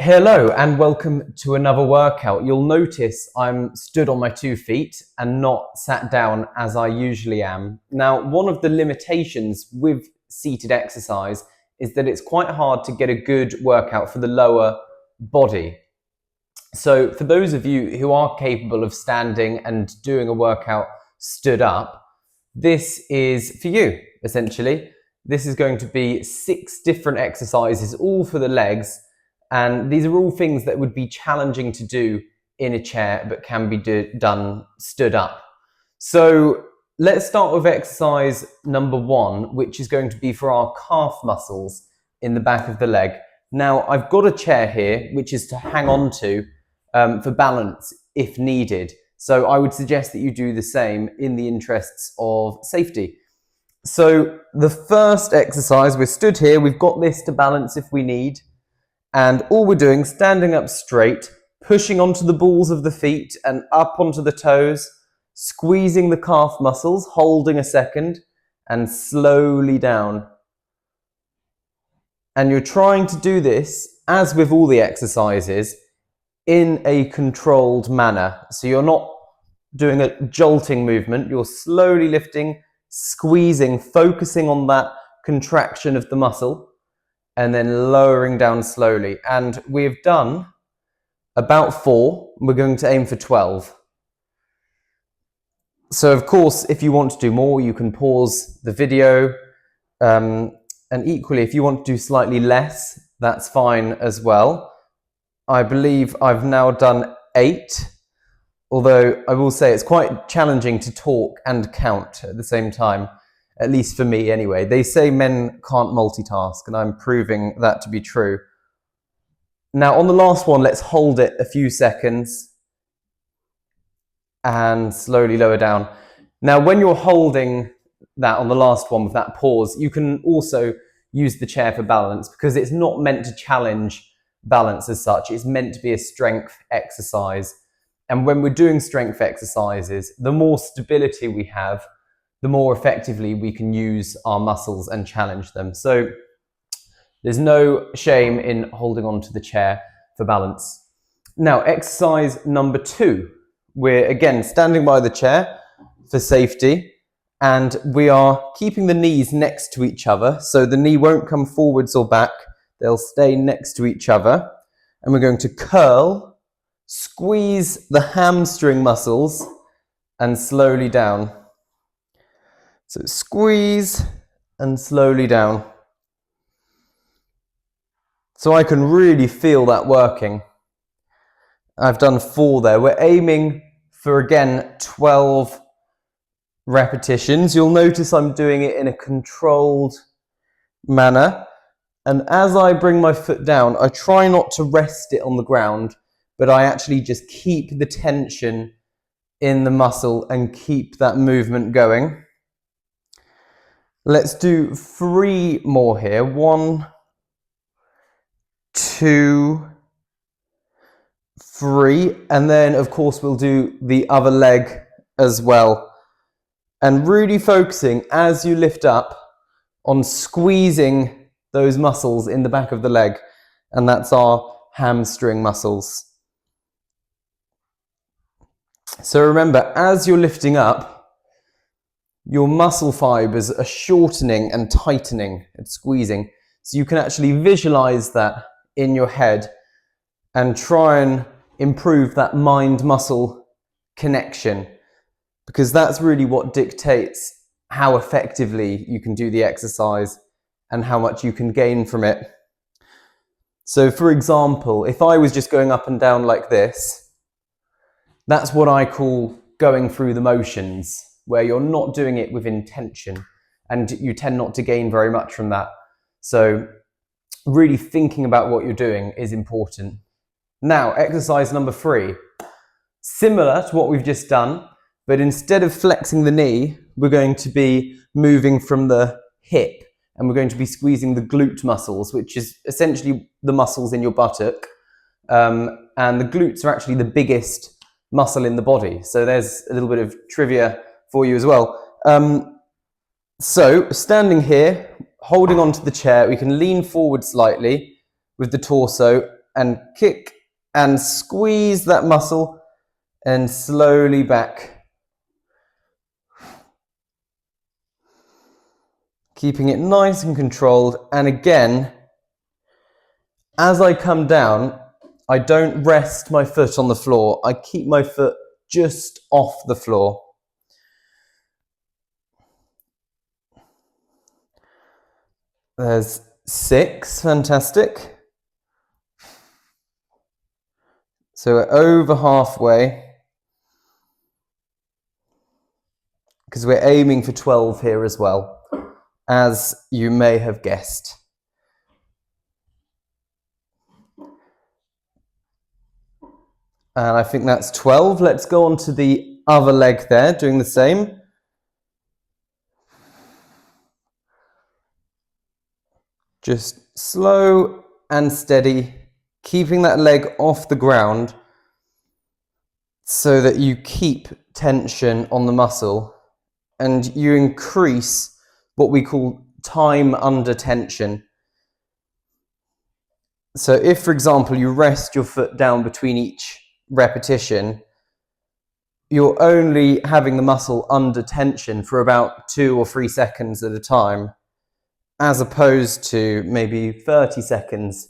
Hello and welcome to another workout. You'll notice I'm stood on my 2 feet and not sat down as I usually am. Now, one of the limitations with seated exercise is that it's quite hard to get a good workout for the lower body. So for those of you who are capable of standing and doing a workout stood up, this is for you, essentially. This is going to be 6 different exercises, all for the legs. And these are all things that would be challenging to do in a chair, but can be done stood up. So let's start with exercise number 1, which is going to be for our calf muscles in the back of the leg. Now, I've got a chair here, which is to hang on to for balance if needed. So I would suggest that you do the same in the interests of safety. So the first exercise, we're stood here, we've got this to balance if we need. And all we're doing, standing up straight, pushing onto the balls of the feet and up onto the toes, squeezing the calf muscles, holding a second, and slowly down. And you're trying to do this, as with all the exercises, in a controlled manner. So you're not doing a jolting movement, you're slowly lifting, squeezing, focusing on that contraction of the muscle, and then lowering down slowly. And we've done about 4. We're going to aim for 12. So of course, if you want to do more, you can pause the video. And equally, if you want to do slightly less, that's fine as well. I believe I've now done 8, although I will say it's quite challenging to talk and count at the same time. At least for me anyway. They say men can't multitask, and I'm proving that to be true. Now on the last one, let's hold it a few seconds and slowly lower down. Now when you're holding that on the last one with that pause, you can also use the chair for balance, because it's not meant to challenge balance as such. It's meant to be a strength exercise. And when we're doing strength exercises, the more stability we have, the more effectively we can use our muscles and challenge them. So there's no shame in holding on to the chair for balance. Now, exercise number 2. We're again standing by the chair for safety, and we are keeping the knees next to each other. So the knee won't come forwards or back. They'll stay next to each other. And we're going to curl, squeeze the hamstring muscles, and slowly down. So squeeze and slowly down. So I can really feel that working. I've done 4 there. We're aiming for, again, 12 repetitions. You'll notice I'm doing it in a controlled manner. And as I bring my foot down, I try not to rest it on the ground, but I actually just keep the tension in the muscle and keep that movement going. Let's do 3 more here. 1, 2, 3. And then, of course, we'll do the other leg as well. And really focusing as you lift up on squeezing those muscles in the back of the leg. And that's our hamstring muscles. So remember, as you're lifting up, your muscle fibers are shortening and tightening and squeezing. So you can actually visualize that in your head and try and improve that mind-muscle connection, because that's really what dictates how effectively you can do the exercise and how much you can gain from it. So for example, if I was just going up and down like this, that's what I call going through the motions, where you're not doing it with intention and you tend not to gain very much from that. So really thinking about what you're doing is important. Now, exercise number 3. Similar to what we've just done, but instead of flexing the knee, we're going to be moving from the hip, and we're going to be squeezing the glute muscles, which is essentially the muscles in your buttock. And the glutes are actually the biggest muscle in the body. So there's a little bit of trivia for you as well. So standing here, holding onto the chair, we can lean forward slightly with the torso and kick and squeeze that muscle and slowly back. Keeping it nice and controlled. And again, as I come down, I don't rest my foot on the floor. I keep my foot just off the floor. There's 6, fantastic. So we're over halfway, because we're aiming for 12 here as well, as you may have guessed. And I think that's 12. Let's go on to the other leg there, doing the same. Just slow and steady, keeping that leg off the ground so that you keep tension on the muscle and you increase what we call time under tension. So if, for example, you rest your foot down between each repetition, you're only having the muscle under tension for about 2 or 3 seconds at a time, as opposed to maybe 30 seconds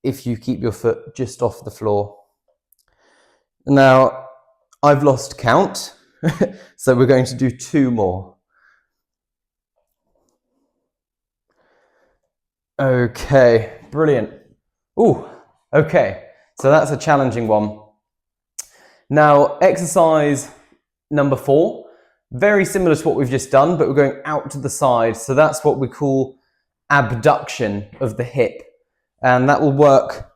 if you keep your foot just off the floor. Now, I've lost count, so we're going to do 2 more. Okay, brilliant. Ooh, okay, so that's a challenging one. Now, exercise number 4, very similar to what we've just done, but we're going out to the side. So that's what we call abduction of the hip. And that will work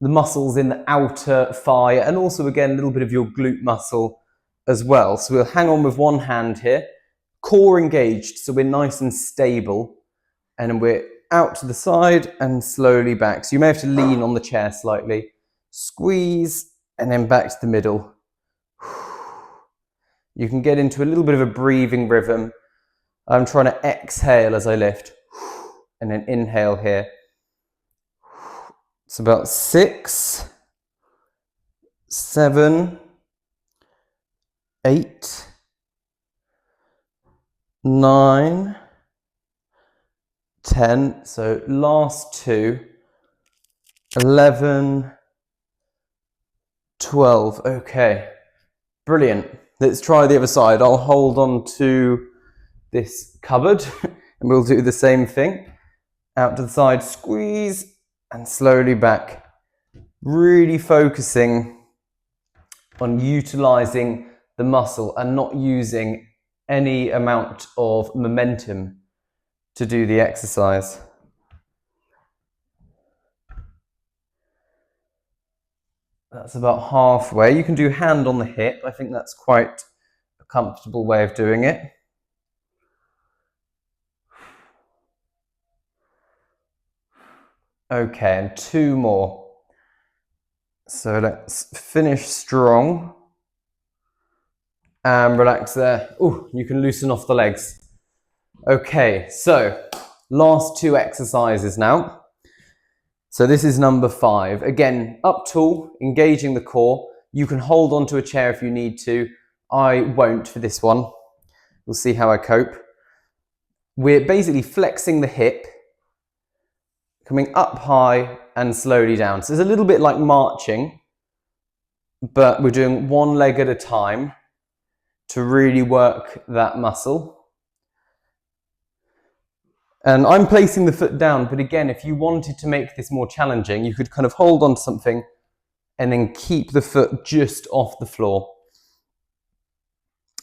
the muscles in the outer thigh and also, again, a little bit of your glute muscle as well. So we'll hang on with one hand here, core engaged, so we're nice and stable. And then we're out to the side and slowly back. So you may have to lean on the chair slightly. Squeeze and then back to the middle. You can get into a little bit of a breathing rhythm. I'm trying to exhale as I lift and then inhale here. It's about 6, 7, 8, 9, 10. So last 2, 11, 12. Okay, brilliant. Let's try the other side. I'll hold on to this cupboard and we'll do the same thing. Out to the side, squeeze and slowly back. Really focusing on utilizing the muscle and not using any amount of momentum to do the exercise. That's about halfway. You can do hand on the hip. I think that's quite a comfortable way of doing it. Okay, and 2 more. So let's finish strong and relax there. Ooh, you can loosen off the legs. Okay, so last 2 exercises now. So this is number 5. Again, up tall, engaging the core. You can hold onto a chair if you need to. I won't for this one. We'll see how I cope. We're basically flexing the hip, coming up high and slowly down. So it's a little bit like marching, but we're doing one leg at a time to really work that muscle. And I'm placing the foot down, but again, if you wanted to make this more challenging, you could kind of hold on to something and then keep the foot just off the floor.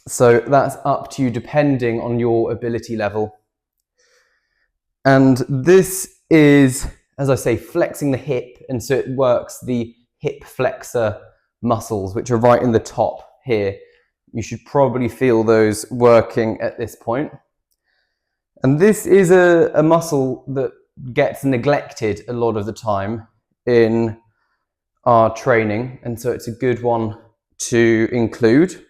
So that's up to you depending on your ability level. And this is, as I say, flexing the hip, and so it works the hip flexor muscles, which are right in the top here. You should probably feel those working at this point. And this is a muscle that gets neglected a lot of the time in our training, and so it's a good one to include.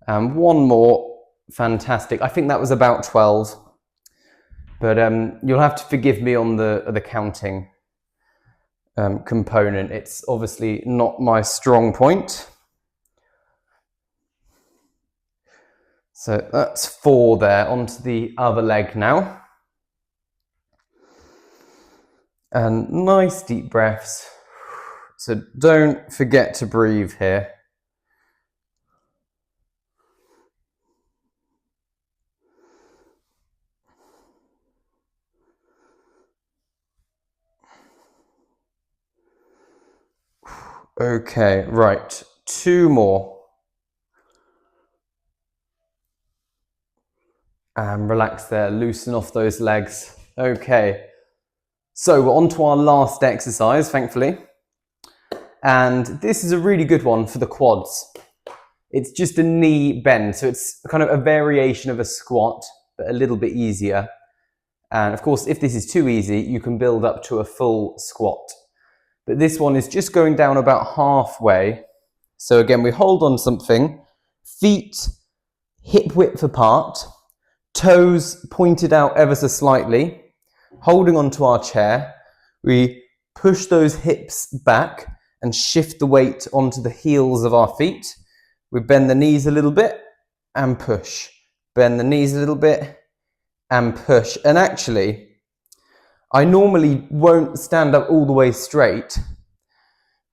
And one more, fantastic. I think that was about 12, but you'll have to forgive me on the counting. component. It's obviously not my strong point. So that's 4 there. Onto the other leg now. And nice deep breaths. So don't forget to breathe here. Okay, right. 2 more. And relax there, loosen off those legs. Okay, so we're on to our last exercise, thankfully. And this is a really good one for the quads. It's just a knee bend, so it's kind of a variation of a squat, but a little bit easier. And of course, if this is too easy, you can build up to a full squat. But this one is just going down about halfway. So again, we hold on something, feet hip width apart, toes pointed out ever so slightly, holding onto our chair. We push those hips back and shift the weight onto the heels of our feet. We bend the knees a little bit and push. Bend the knees a little bit and push. And actually, I normally won't stand up all the way straight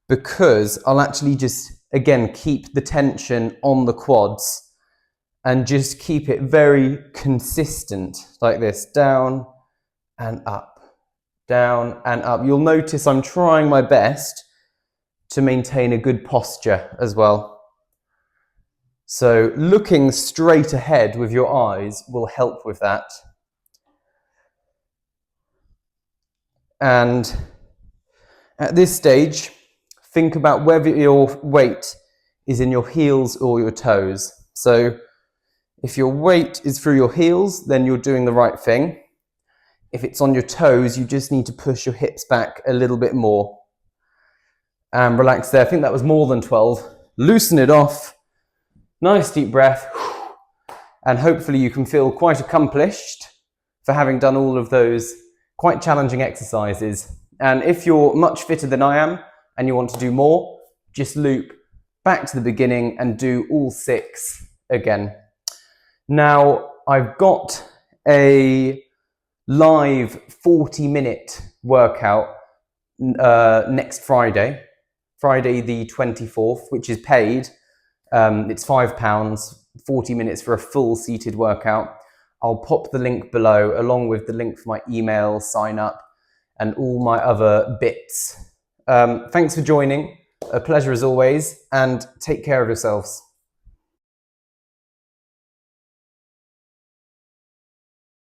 because I'll actually just, again, keep the tension on the quads and just keep it very consistent like this, down and up, down and up. You'll notice I'm trying my best to maintain a good posture as well. So looking straight ahead with your eyes will help with that. And at this stage, think about whether your weight is in your heels or your toes. So if your weight is through your heels, then you're doing the right thing. If it's on your toes, you just need to push your hips back a little bit more. And relax there. I think that was more than 12. Loosen it off. Nice deep breath. And hopefully you can feel quite accomplished for having done all of those quite challenging exercises. And if you're much fitter than I am and you want to do more, just loop back to the beginning and do all 6 again. Now, I've got a live 40-minute workout next Friday the 24th, which is paid. It's £5, 40 minutes for a full seated workout. I'll pop the link below along with the link for my email sign up and all my other bits. Thanks for joining. A pleasure as always, and take care of yourselves.